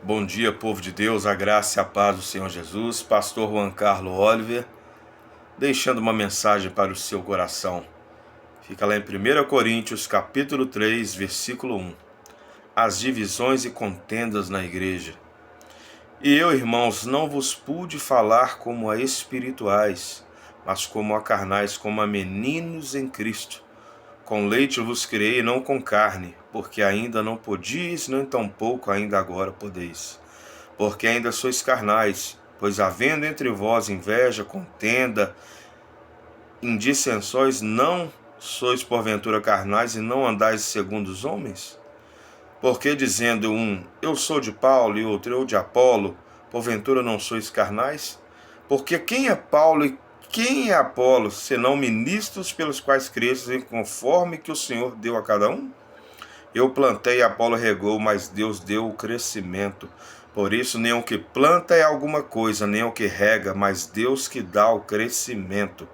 Bom dia, povo de Deus, a graça e a paz do Senhor Jesus. Pastor Juan Carlos Oliver, deixando uma mensagem para o seu coração. Fica lá em 1 Coríntios, capítulo 3, versículo 1. As divisões e contendas na igreja. E eu, irmãos, não vos pude falar como a espirituais, mas como a carnais, como a meninos em Cristo. Com leite vos criei, não com carne, porque ainda não podíeis, nem tampouco ainda agora podeis. Porque ainda sois carnais, pois havendo entre vós inveja, contenda, indissensões, não sois porventura carnais e não andais segundo os homens? Porque dizendo um, eu sou de Paulo, e outro, eu de Apolo, porventura não sois carnais? Porque quem é Paulo e quem é Apolo, senão ministros pelos quais cresces, conforme que o Senhor deu a cada um? Eu plantei, Apolo regou, mas Deus deu o crescimento. Por isso, nem o que planta é alguma coisa, nem o que rega, mas Deus que dá o crescimento.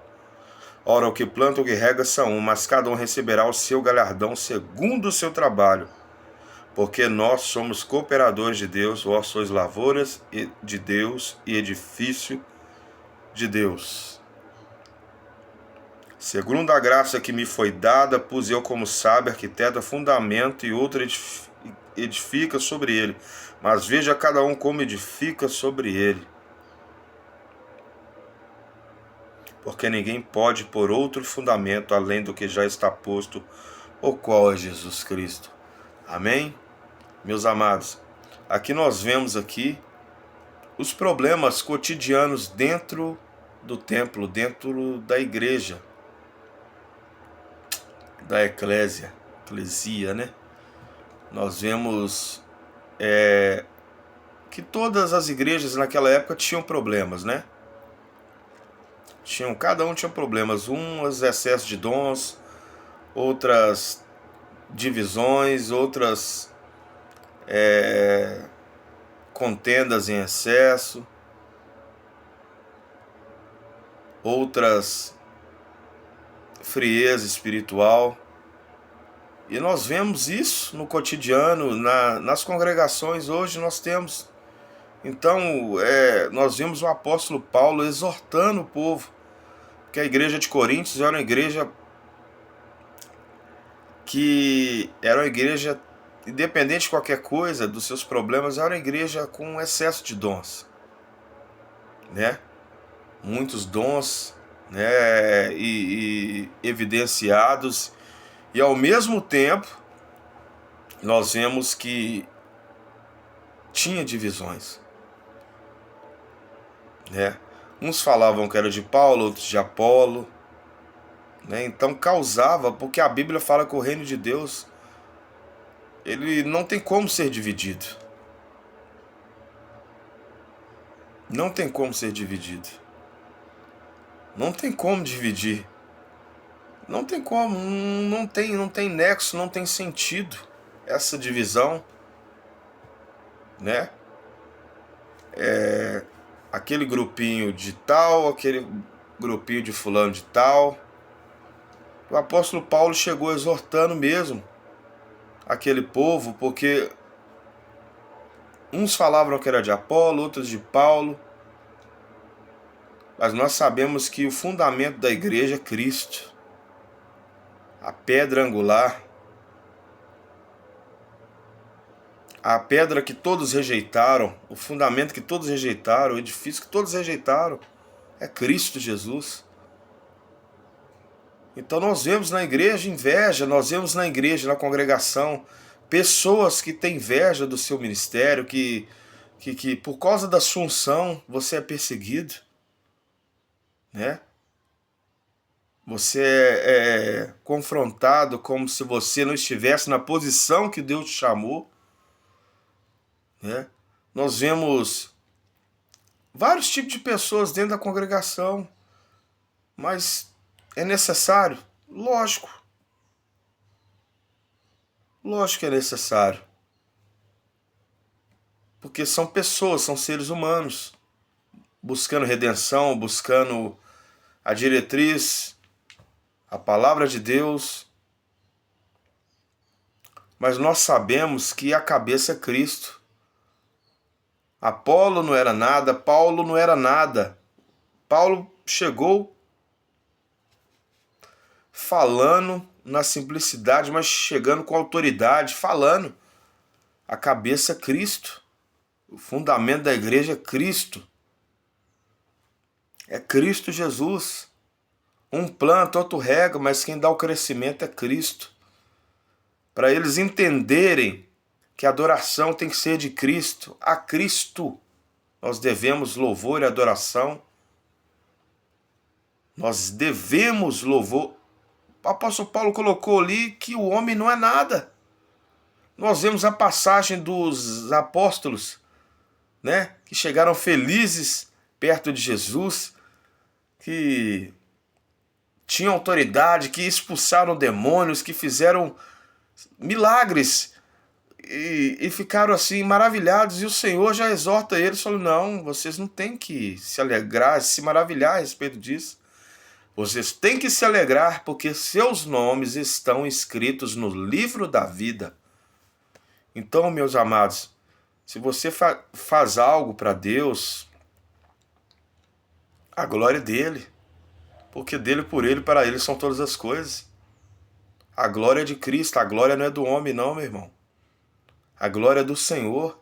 Ora, o que planta e o que rega são um, mas cada um receberá o seu galardão segundo o seu trabalho. Porque nós somos cooperadores de Deus, vós sois lavouras de Deus e edifício de Deus. Segundo a graça que me foi dada, pus eu como sábio, arquiteto, fundamento, e outro edifica sobre ele. Mas veja cada um como edifica sobre ele. Porque ninguém pode pôr outro fundamento além do que já está posto, o qual é Jesus Cristo. Amém? Meus amados, aqui nós vemos os problemas cotidianos dentro do templo, dentro da igreja, da eclesia, né? Nós vemos que todas as igrejas naquela época tinham problemas, né? Cada um tinha problemas, uns excessos de dons, outras divisões, outras contendas em excesso, outras frieza espiritual. E nós vemos isso no cotidiano, nas congregações hoje nós temos. Então, nós vimos o apóstolo Paulo exortando o povo, que a igreja de Coríntios era uma igreja independente de qualquer coisa, dos seus problemas, era uma igreja com excesso de dons, né? Muitos dons, né? E evidenciados, e ao mesmo tempo nós vemos que tinha divisões, né? Uns falavam que era de Paulo, outros de Apolo, né? Então causava, porque a Bíblia fala que o reino de Deus, ele não tem como ser dividido. Não tem como ser dividido. Não tem como dividir. Não tem como, não tem nexo, não tem sentido essa divisão, né? Aquele grupinho de tal, aquele grupinho de fulano de tal. O apóstolo Paulo chegou exortando mesmo aquele povo, porque uns falavam que era de Apolo, outros de Paulo, mas nós sabemos que o fundamento da igreja é Cristo, a pedra angular, a pedra que todos rejeitaram, o fundamento que todos rejeitaram, o edifício que todos rejeitaram, é Cristo Jesus. Então nós vemos na igreja inveja, nós vemos na igreja, na congregação, pessoas que têm inveja do seu ministério, que por causa da sua unção você é perseguido, né? Você é confrontado como se você não estivesse na posição que Deus te chamou, né? Nós vemos vários tipos de pessoas dentro da congregação, mas é necessário? Lógico. Lógico que é necessário. Porque são pessoas, são seres humanos, buscando redenção, buscando a diretriz, a palavra de Deus. Mas nós sabemos que a cabeça é Cristo. Apolo não era nada, Paulo não era nada. Paulo chegou falando na simplicidade, mas chegando com autoridade, falando. A cabeça é Cristo. O fundamento da igreja é Cristo. É Cristo Jesus. Um planta, outro rega, mas quem dá o crescimento é Cristo. Para eles entenderem que a adoração tem que ser de Cristo. A Cristo nós devemos louvor e adoração. Nós devemos louvor. O apóstolo Paulo colocou ali que o homem não é nada. Nós vemos a passagem dos apóstolos, né, que chegaram felizes perto de Jesus, que tinham autoridade, que expulsaram demônios, que fizeram milagres e ficaram assim maravilhados. E o Senhor já exorta eles, falando: não, vocês não têm que se alegrar, se maravilhar a respeito disso. Vocês têm que se alegrar porque seus nomes estão escritos no livro da vida. Então, meus amados, se você faz algo para Deus, a glória é dele. Porque dele, por ele, para ele são todas as coisas. A glória é de Cristo, a glória não é do homem não, meu irmão. A glória é do Senhor.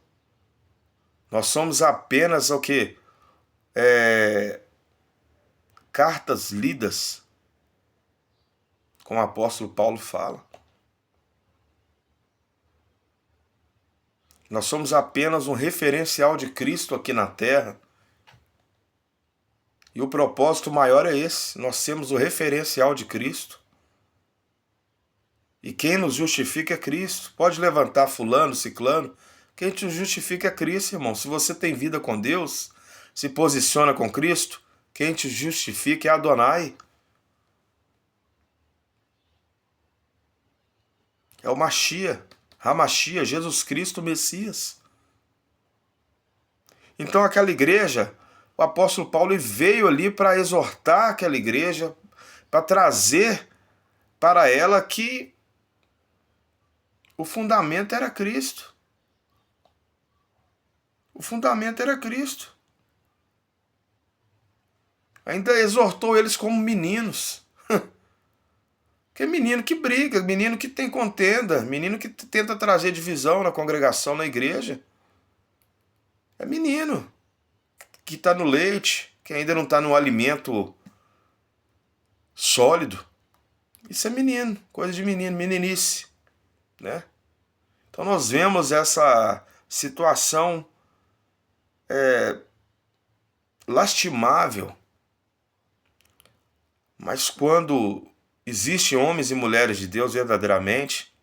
Nós somos apenas o quê? Cartas lidas, como o apóstolo Paulo fala. Nós somos apenas um referencial de Cristo aqui na terra. E o propósito maior é esse. Nós temos o referencial de Cristo. E quem nos justifica é Cristo. Pode levantar fulano, ciclano. Quem te justifica é Cristo, irmão. Se você tem vida com Deus, se posiciona com Cristo, quem te justifica é Adonai. É o Mashiach, Hamashia, Jesus Cristo, o Messias. Então aquela igreja, o apóstolo Paulo veio ali para exortar aquela igreja, para trazer para ela que o fundamento era Cristo. O fundamento era Cristo. Ainda exortou eles como meninos. Que é menino que briga, menino que tem contenda, menino que tenta trazer divisão na congregação, na igreja. É menino que está no leite, que ainda não está no alimento sólido. Isso é menino, coisa de menino, meninice, né? Então nós vemos essa situação lastimável. Mas quando existem homens e mulheres de Deus verdadeiramente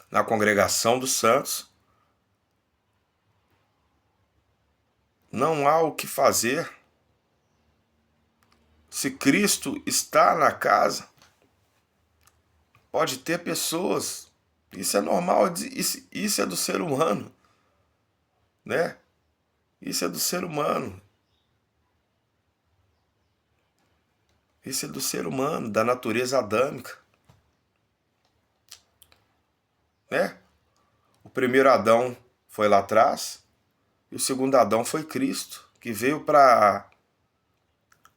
na congregação dos santos, não há o que fazer. Se Cristo está na casa, pode ter pessoas. Isso é normal, isso é do ser humano, né? Isso é do ser humano. Isso é do ser humano, da natureza adâmica, né? O primeiro Adão foi lá atrás e o segundo Adão foi Cristo, que veio para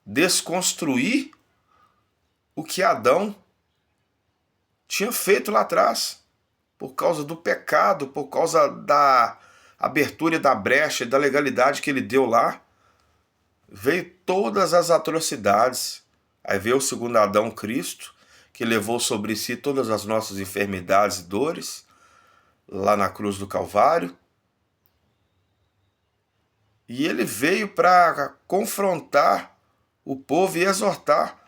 desconstruir o que Adão tinha feito lá atrás, por causa do pecado, por causa da abertura e da brecha e da legalidade que ele deu lá. Veio todas as atrocidades. Aí veio o segundo Adão, Cristo, que levou sobre si todas as nossas enfermidades e dores, lá na cruz do Calvário. E ele veio para confrontar o povo e exortar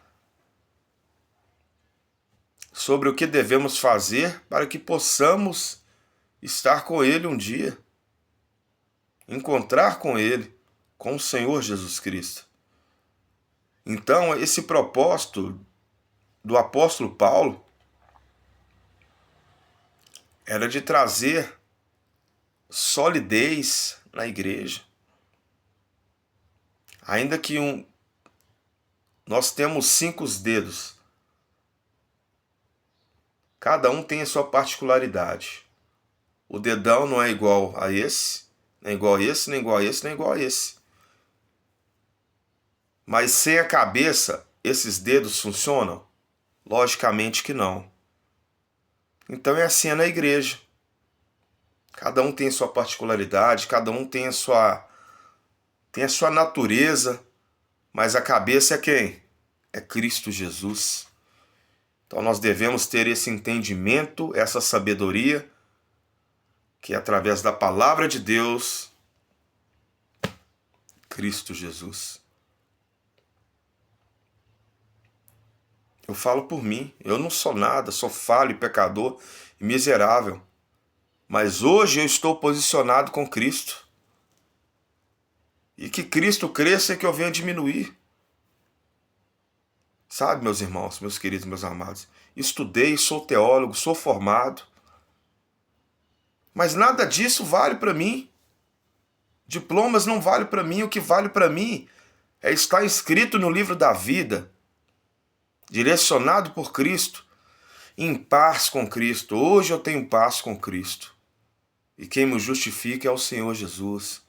sobre o que devemos fazer para que possamos estar com ele um dia, encontrar com ele, com o Senhor Jesus Cristo. Então, esse propósito do apóstolo Paulo era de trazer solidez na igreja. Ainda que nós temos 5 dedos, cada um tem a sua particularidade. O dedão não é igual a esse, nem igual a esse, nem igual a esse, nem igual a esse. Mas sem a cabeça, esses dedos funcionam? Logicamente que não. Então é assim na igreja. Cada um tem a sua particularidade, cada um tem a sua natureza, mas a cabeça é quem? É Cristo Jesus. Então nós devemos ter esse entendimento, essa sabedoria, que é através da palavra de Deus, Cristo Jesus. Eu falo por mim, eu não sou nada, sou falho, pecador e miserável. Mas hoje eu estou posicionado com Cristo. E que Cristo cresça e que eu venha diminuir. Sabe, meus irmãos, meus queridos, meus amados, estudei, sou teólogo, sou formado. Mas nada disso vale para mim. Diplomas não valem para mim. O que vale para mim é estar inscrito no livro da vida, direcionado por Cristo, em paz com Cristo. Hoje eu tenho paz com Cristo. E quem me justifica é o Senhor Jesus.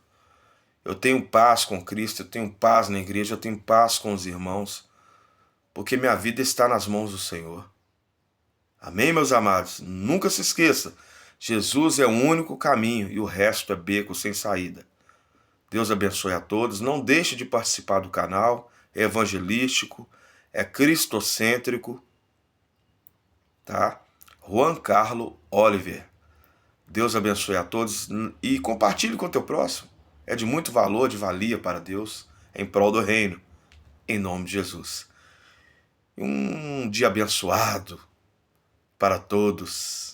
Eu tenho paz com Cristo, eu tenho paz na igreja, eu tenho paz com os irmãos, porque minha vida está nas mãos do Senhor. Amém, meus amados? Nunca se esqueça, Jesus é o único caminho e o resto é beco sem saída. Deus abençoe a todos. Não deixe de participar do canal, é evangelístico, é cristocêntrico, tá? Juan Carlo Oliver. Deus abençoe a todos e compartilhe com o teu próximo. É de muito valor, de valia para Deus, em prol do reino, em nome de Jesus. Um dia abençoado para todos.